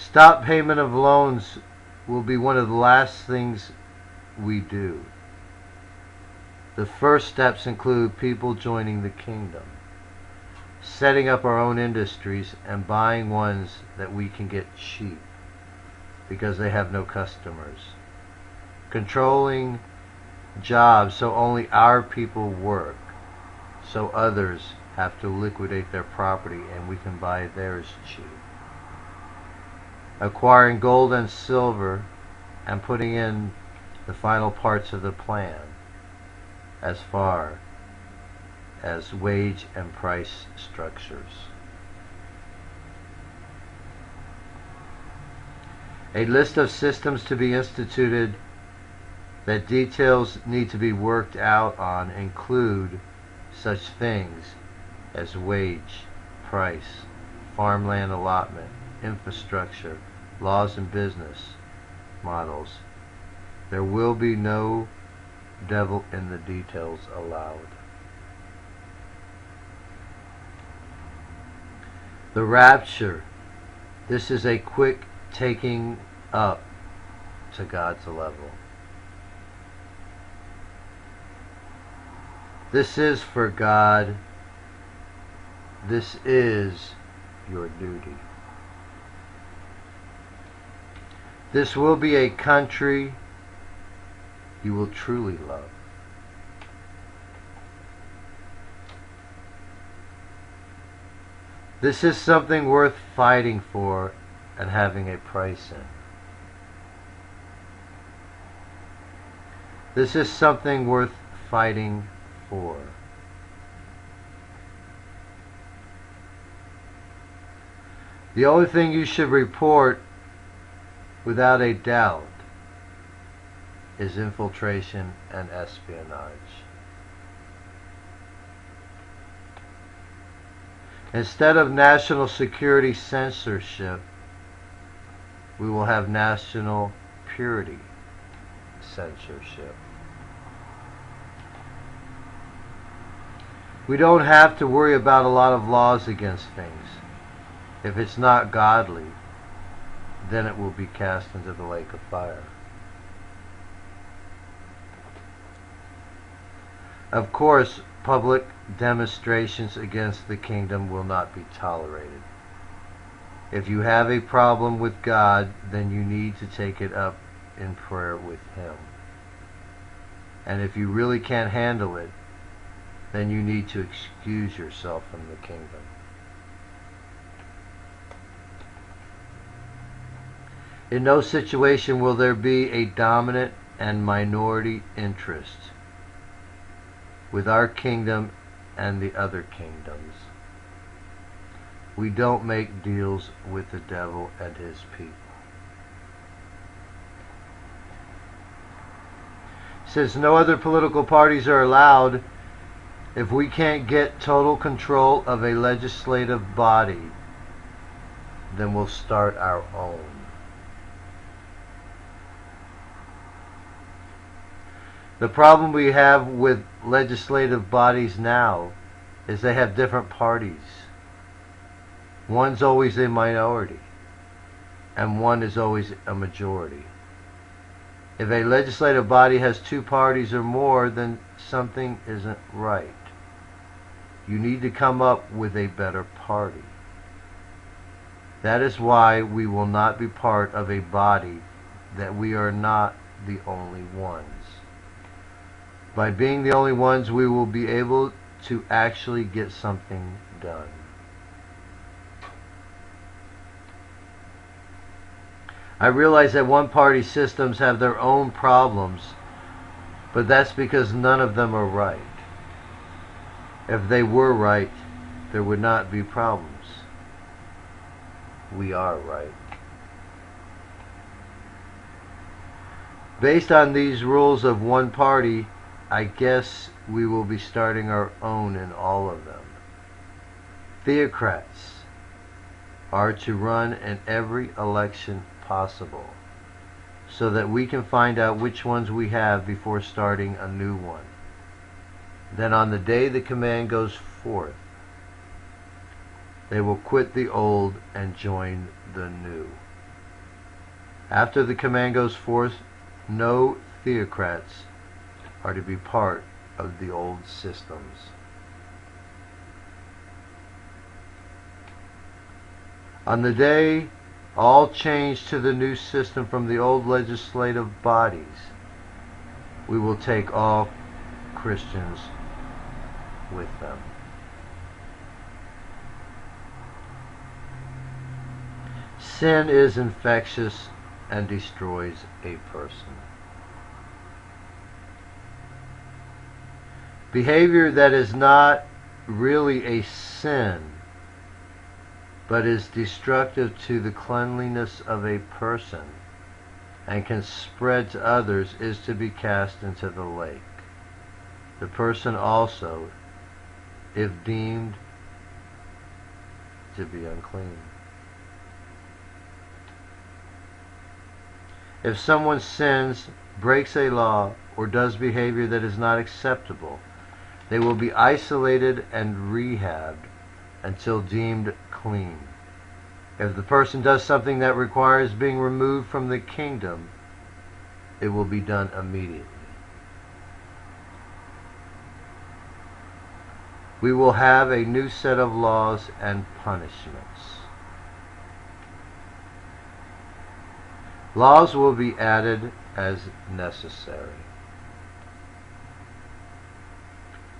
Stop payment of loans will be one of the last things we do. The first steps include people joining the kingdom, setting up our own industries and buying ones that we can get cheap because they have no customers, controlling jobs so only our people work, so others have to liquidate their property and we can buy theirs cheap, acquiring gold and silver and putting in the final parts of the plan as far as wage and price structures. A list of systems to be instituted that details need to be worked out on include such things as wage, price, farmland allotment, infrastructure, laws and business models. There will be no devil in the details allowed. The rapture. This is a quick taking up to God's level. This is for God. This is your duty. This will be a country you will truly love. This is something worth fighting for and having a price in. This is something worth fighting for. The only thing you should report without a doubt is infiltration and espionage. Instead of national security censorship, we will have national purity censorship. We don't have to worry about a lot of laws against things. If it's not godly, then it will be cast into the lake of fire. Of course, public demonstrations against the kingdom will not be tolerated. If you have a problem with God, then you need to take it up in prayer with Him. And if you really can't handle it, then you need to excuse yourself from the kingdom. In no situation will there be a dominant and minority interest with our kingdom and the other kingdoms. We don't make deals with the devil and his people. Since no other political parties are allowed, if we can't get total control of a legislative body, then we'll start our own. The problem we have with legislative bodies now is they have different parties. One's always a minority, and one is always a majority. If a legislative body has two parties or more, then something isn't right. You need to come up with a better party. That is why we will not be part of a body that we are not the only ones. By being the only ones, we will be able to actually get something done. I realize that one-party systems have their own problems, but that's because none of them are right. If they were right, there would not be problems. We are right. Based on these rules of one party, I guess we will be starting our own in all of them. Theocrats are to run in every election possible so that we can find out which ones we have before starting a new one. Then on the day the command goes forth, they will quit the old and join the new. After the command goes forth, no theocrats are to be part of the old systems. On the day all change to the new system from the old legislative bodies, we will take all Christians with them. Sin is infectious and destroys a person. Behavior that is not really a sin, but is destructive to the cleanliness of a person and can spread to others, is to be cast into the lake. The person also, if deemed to be unclean. If someone sins, breaks a law, or does behavior that is not acceptable, they will be isolated and rehabbed until deemed clean. If the person does something that requires being removed from the kingdom, it will be done immediately. We will have a new set of laws and punishments. Laws will be added as necessary.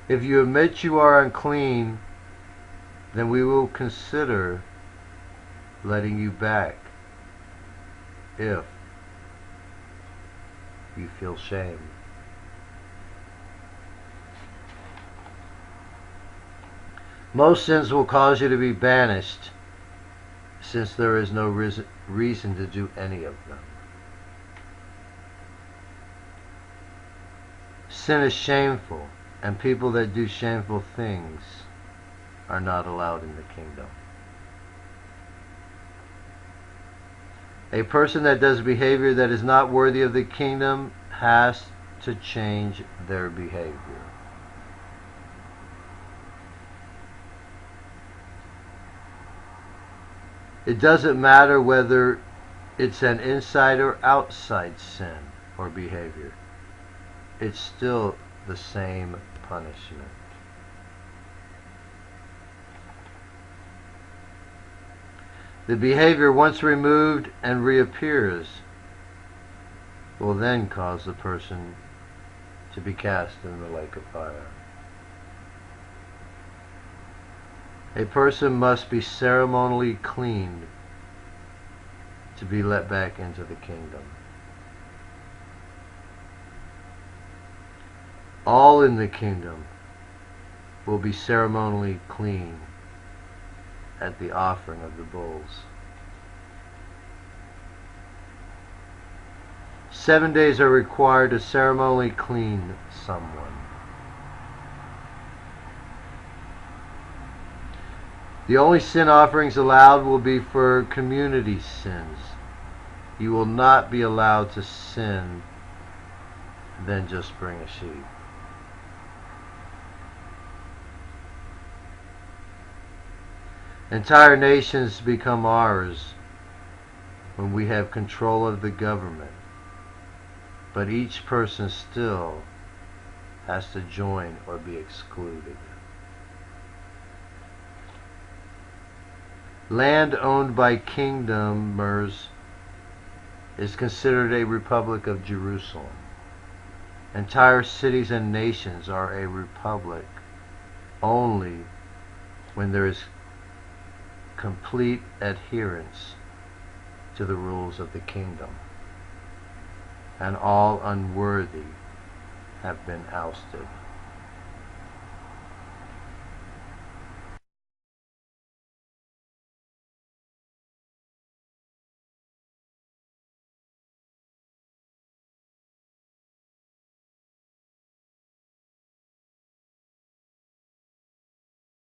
If you admit you are unclean, then we will consider letting you back if you feel shame. Most sins will cause you to be banished, since there is no reason to do any of them. Sin is shameful, and people that do shameful things are not allowed in the kingdom. A person that does behavior that is not worthy of the kingdom has to change their behavior. It doesn't matter whether it's an inside or outside sin or behavior. It's still the same punishment. The behavior, once removed and reappears, will then cause the person to be cast in the lake of fire. A person must be ceremonially cleaned to be let back into the kingdom. All in the kingdom will be ceremonially clean at the offering of the bulls. 7 days are required to ceremonially clean someone. The only sin offerings allowed will be for community sins. You will not be allowed to sin, then just bring a sheep. Entire nations become ours when we have control of the government, but each person still has to join or be excluded. Land owned by kingdomers is considered a republic of Jerusalem. Entire cities and nations are a republic only when there is complete adherence to the rules of the kingdom, and all unworthy have been ousted.